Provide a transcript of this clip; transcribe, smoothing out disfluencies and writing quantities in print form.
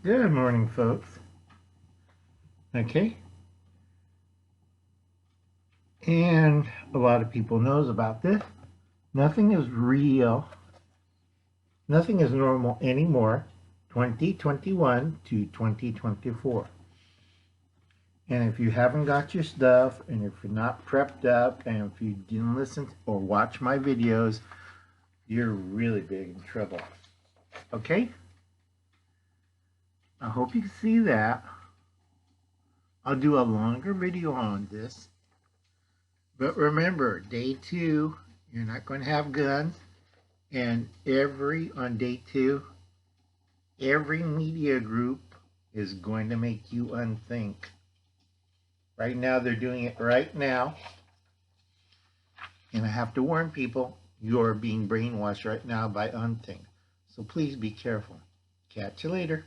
Good morning, folks. Okay. And a lot of people knows about this. Nothing is real. Nothing is normal anymore. 2021 to 2024. And if you haven't got your stuff, and if you're not prepped up, and if you didn't listen or watch my videos, you're really big in trouble. Okay? I hope you can see that. I'll do a longer video on this. But remember, day 2, you're not going to have guns. And on day 2, every media group is going to make you unthink. Right now, they're doing it right now. And I have to warn people, you're being brainwashed right now by Unthink. So please be careful. Catch you later.